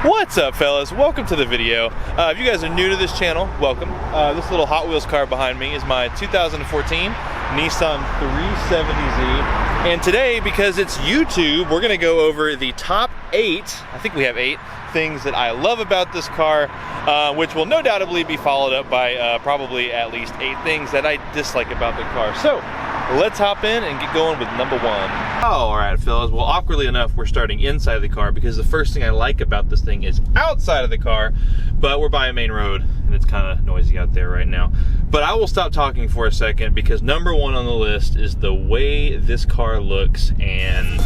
What's up, fellas? Welcome to the video. If you guys are new to this channel, welcome. This little Hot Wheels car behind me is my 2014 Nissan 370Z. And today, because it's YouTube, we're gonna go over the top 8, I think we have 8, things that I love about this car, which will no doubtably be followed up by probably at least 8 things that I dislike about the car. So, let's hop in and get going with number 1. All right, fellas. Well, awkwardly enough, we're starting inside the car because the first thing I like about this thing is outside of the car, but we're by a main road and it's kind of noisy out there right now. But I will stop talking for a second because number 1 on the list is the way this car looks, and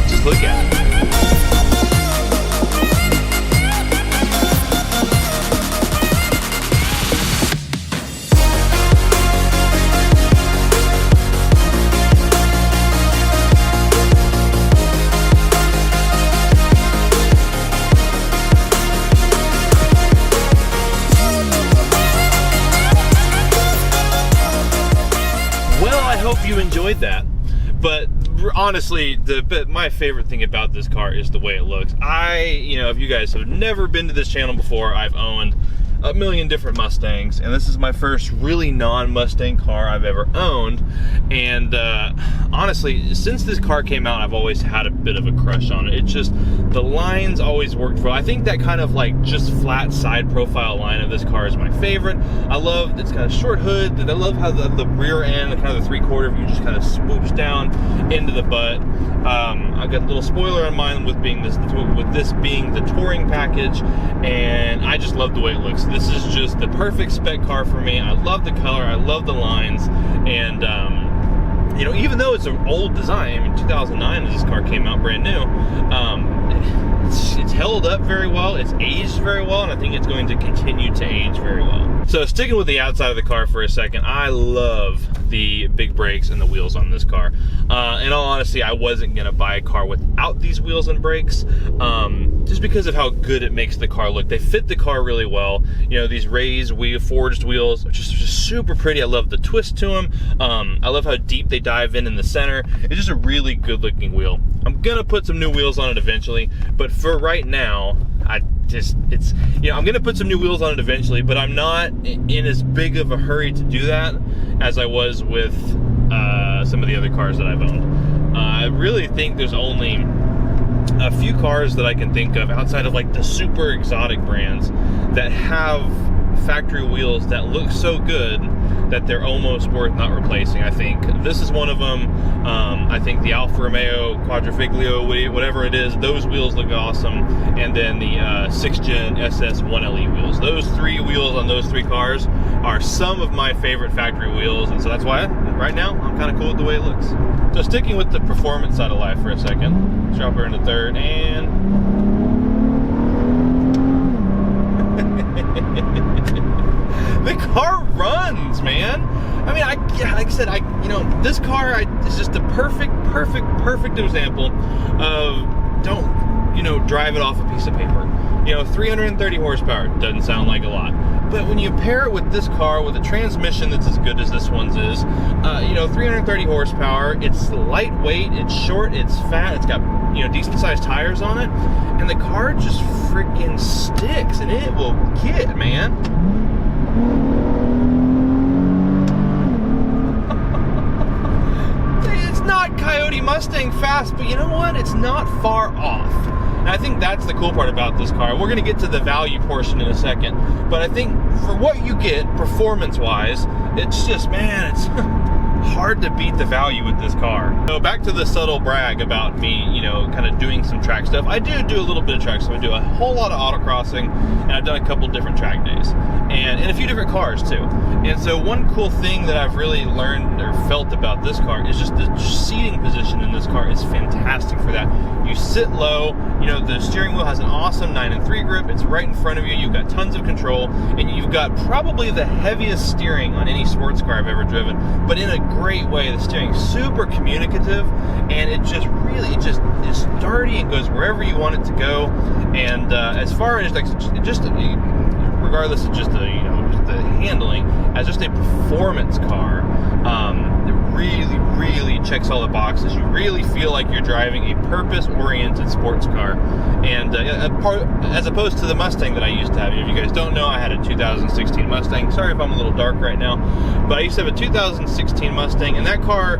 just look at it. Hope you enjoyed that, but honestly, my favorite thing about this car is the way it looks. If you guys have never been to this channel before, I've owned a million different Mustangs, and this is my first really non-Mustang car I've ever owned. And honestly, since this car came out, I've always had a bit of a crush on it. It's just, the lines always worked for. I think that kind of like just flat side profile line of this car is my favorite. I love, it's got a short hood, and I love how the rear end, kind of the 3/4 view, just kind of swoops down into the butt. I've got a little spoiler on mine with this being the touring package, and I just love the way it looks. This is just the perfect spec car for me. I love the color, I love the lines, and even though it's an old design, I mean 2009 as this car came out brand new, it's held up very well, it's aged very well, and I think it's going to continue to age very well. So sticking with the outside of the car for a second, I love the big brakes and the wheels on this car. In all honesty, I wasn't gonna buy a car without these wheels and brakes, just because of how good it makes the car look. They fit the car really well. You know, these raised forged wheels are just super pretty. I love the twist to them. I love how deep they dive in the center. It's just a really good looking wheel. I'm gonna put some new wheels on it eventually, but for right now, I'm gonna put some new wheels on it eventually, but I'm not in as big of a hurry to do that as I was with some of the other cars that I've owned. I really think there's only a few cars that I can think of outside of like the super exotic brands that have factory wheels that look so good that they're almost worth not replacing. I think this is one of them. I think the Alfa Romeo Quadrifoglio, whatever it is, those wheels look awesome. And then the 6th Gen SS 1LE wheels. Those 3 wheels on those 3 cars are some of my favorite factory wheels, and so that's why right now I'm kind of cool with the way it looks. So sticking with the performance side of life for a second, drop her into 3rd, and the car runs, man. I mean, like I said, this car is just the perfect example of don't drive it off a piece of paper. 330 horsepower doesn't sound like a lot, but when you pair it with this car with a transmission that's as good as this one's is, 330 horsepower, it's lightweight, it's short, it's fat, it's got decent sized tires on it, and the car just freaking sticks, and it will get, man. It's not Coyote Mustang fast, but you know what? It's not far off. And I think that's the cool part about this car. We're going to get to the value portion in a second, but I think for what you get performance-wise, it's just, man, it's hard to beat the value with this car. So back to the subtle brag about me, kind of doing some track stuff. I do a little bit of track stuff. I do a whole lot of autocrossing, and I've done a couple different track days, and in a few different cars too. And so one cool thing that I've really learned or felt about this car is just the seating position in this car is fantastic for that. You sit low, the steering wheel has an awesome 9-3 grip. It's right in front of you. You've got tons of control, and you've got probably the heaviest steering on any sports car I've ever driven, but in a great way. The steering's super communicative, and it just is sturdy and goes wherever you want it to go. And as far as regardless of just the handling, as just a performance car, it really, really checks all the boxes. You really feel like you're driving a purpose-oriented sports car. And as opposed to the Mustang that I used to have. If you guys don't know, I had a 2016 Mustang. Sorry if I'm a little dark right now, but I used to have a 2016 Mustang, and that car,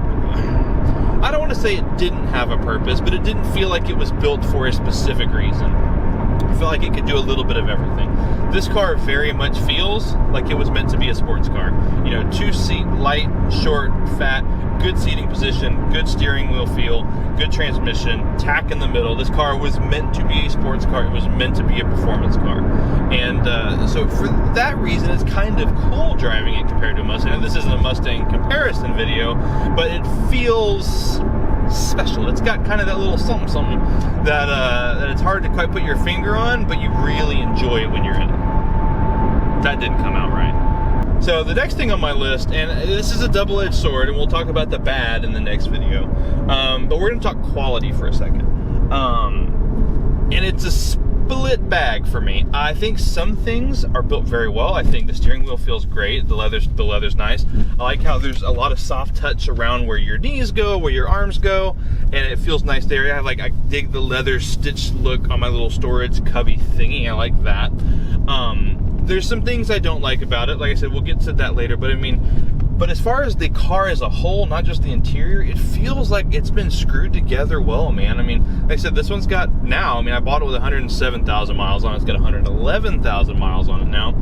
I don't want to say it didn't have a purpose, but it didn't feel like it was built for a specific reason. I felt like it could do a little bit of everything. This car very much feels like it was meant to be a sports car. You know, 2-seat, light, short, fat, good seating position, good steering wheel feel, good transmission, tack in the middle. This car was meant to be a sports car. It was meant to be a performance car. And so for that reason, it's kind of cool driving it compared to a Mustang. And this isn't a Mustang comparison video, but it feels special. It's got kind of that little something that it's hard to quite put your finger on, but you really enjoy it when you're in it. That didn't come out right. So the next thing on my list, and this is a double-edged sword, and we'll talk about the bad in the next video, but we're going to talk quality for a second. And it's a split bag for me. I think some things are built very well. I think the steering wheel feels great. The leather's nice. I like how there's a lot of soft touch around where your knees go, where your arms go, and it feels nice there. I dig the leather stitched look on my little storage cubby thingy. I like that. There's some things I don't like about it. Like I said, we'll get to that later, but as far as the car as a whole, not just the interior, it feels like it's been screwed together well, man. I mean, like I said, this one's got now, I bought it with 107,000 miles on it. It's got 111,000 miles on it now.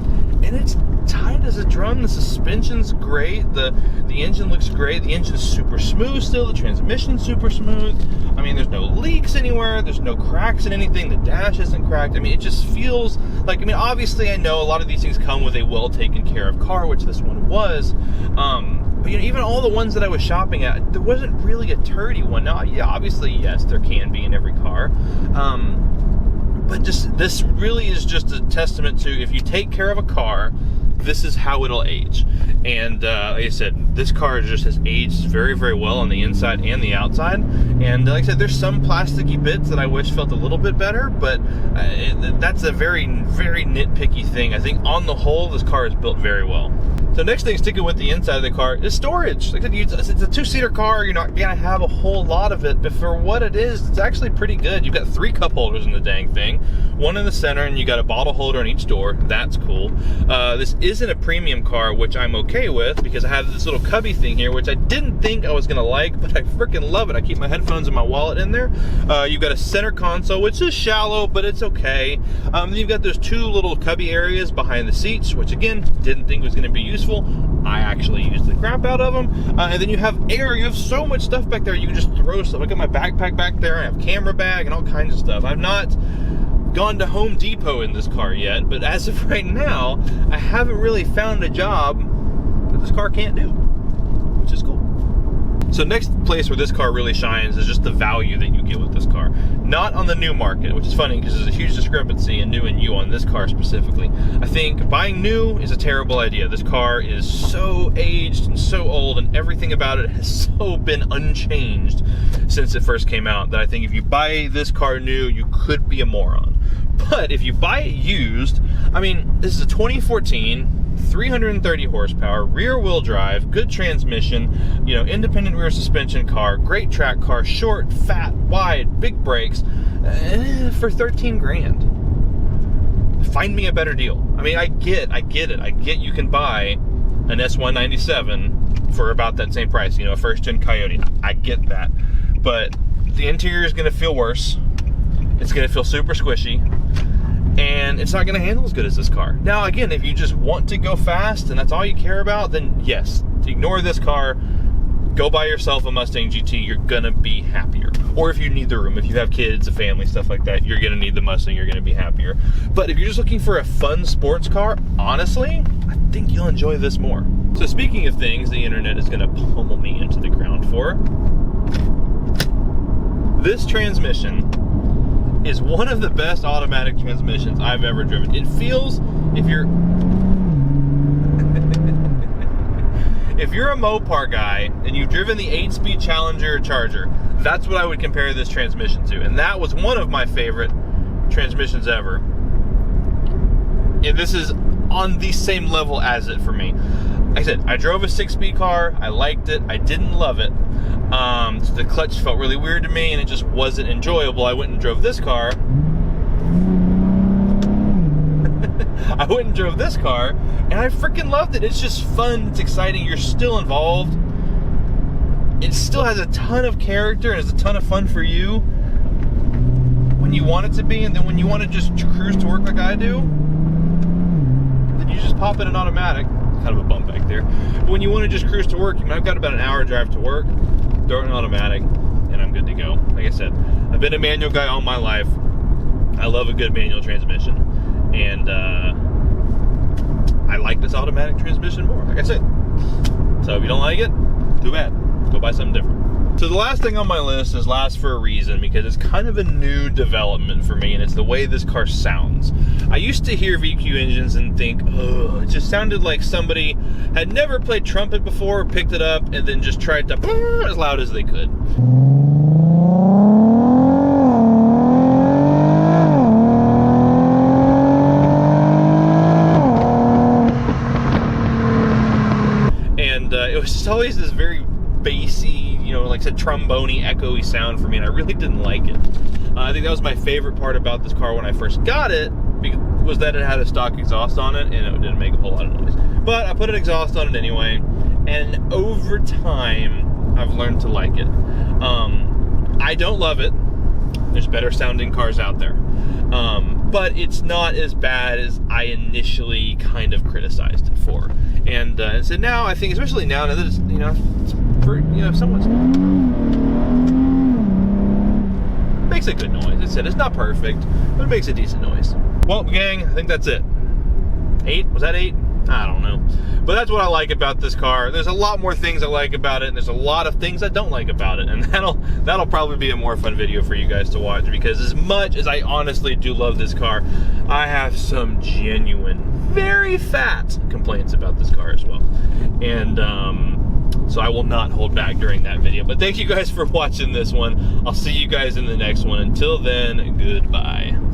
And it's tight as a drum. The suspension's great. The engine looks great. The engine's super smooth still. The transmission's super smooth. There's no leaks anywhere. There's no cracks in anything. The dash isn't cracked. It just feels like, obviously I know a lot of these things come with a well taken care of car, which this one was. But even all the ones that I was shopping at, there wasn't really a turdy one. Now, yeah, obviously, yes, there can be in every car. But this really is just a testament to, if you take care of a car, this is how it'll age. And like I said, this car just has aged very, very well on the inside and the outside. And like I said, there's some plasticky bits that I wish felt a little bit better, but that's a very, very nitpicky thing. I think on the whole, this car is built very well. So next thing, sticking with the inside of the car, is storage. Like I said, it's a two-seater car. You're not gonna have a whole lot of it, but for what it is, it's actually pretty good. You've got 3 cup holders in the dang thing, one in the center, and you got a bottle holder on each door. That's cool. This isn't a premium car, which I'm okay with, because I have this little cubby thing here, which I didn't think I was gonna like, but I freaking love it. I keep my headphones and my wallet in there. You've got a center console, which is shallow, but it's okay. Then you've got those 2 little cubby areas behind the seats, which again, didn't think was gonna be useful. I actually used the crap out of them. And then you have air. You have so much stuff back there. You can just throw stuff. I got my backpack back there. I have camera bag and all kinds of stuff. I've not gone to Home Depot in this car yet, but as of right now, I haven't really found a job that this car can't do, which is cool. So next place where this car really shines is just the value that you get with this car. Not on the new market, which is funny because there's a huge discrepancy in new and used on this car specifically. I think buying new is a terrible idea. This car is so aged and so old, and everything about it has so been unchanged since it first came out, that I think if you buy this car new, you could be a moron. But if you buy it used, this is a 2014, 330 horsepower, rear wheel drive, good transmission, independent rear suspension car, great track car, short, fat, wide, big brakes, for 13 grand. Find me a better deal. I get it. I get you can buy an S197 for about that same price, a first gen Coyote. I get that. But the interior is going to feel worse. It's going to feel super squishy. And it's not going to handle as good as this car. Now, again, if you just want to go fast and that's all you care about, then yes, ignore this car. Go buy yourself a Mustang GT. You're going to be happier. Or if you need the room, if you have kids, a family, stuff like that, you're going to need the Mustang. You're going to be happier. But if you're just looking for a fun sports car, honestly, I think you'll enjoy this more. So speaking of things the internet is going to pummel me into the ground for, this transmission is one of the best automatic transmissions I've ever driven. It feels, if you're a Mopar guy and you've driven the 8-speed Challenger or Charger, that's what I would compare this transmission to. And that was one of my favorite transmissions ever. And this is on the same level as it for me. like I said, I drove a 6-speed car. I liked it. I didn't love it. So the clutch felt really weird to me, and it just wasn't enjoyable. I went and drove this car. I went and drove this car, and I freaking loved it. It's just fun. It's exciting. You're still involved. It still has a ton of character, and it's a ton of fun for you when you want it to be, and then when you want to just cruise to work like I do, then you just pop in an automatic. Kind of a bump back there. But when you want to just cruise to work, I've got about an hour drive to work, throw it in automatic, and I'm good to go. Like I said, I've been a manual guy all my life. I love a good manual transmission, and I like this automatic transmission more, like I said. So if you don't like it, too bad. Go buy something different. So the last thing on my list is last for a reason, because it's kind of a new development for me, and it's the way this car sounds. I used to hear VQ engines and think, oh, it just sounded like somebody had never played trumpet before, picked it up, and then just tried to as loud as they could. And it was just always this very bassy, like I said, trombone-y, echoey sound for me, and I really didn't like it. I think that was my favorite part about this car when I first got it, was that it had a stock exhaust on it, and it didn't make a whole lot of noise. But I put an exhaust on it anyway, and over time, I've learned to like it. I don't love it. There's better sounding cars out there. But it's not as bad as I initially kind of criticized it for. And so now, I think, especially now that it's, if someone's makes a good noise. Like I said, it's not perfect, but it makes a decent noise. Well, gang, I think that's it. 8? Was that 8? I don't know. But that's what I like about this car. There's a lot more things I like about it, and there's a lot of things I don't like about it. And that'll probably be a more fun video for you guys to watch, because as much as I honestly do love this car, I have some genuine, very fat complaints about this car as well. And so I will not hold back during that video. But thank you guys for watching this one. I'll see you guys in the next one. Until then, goodbye.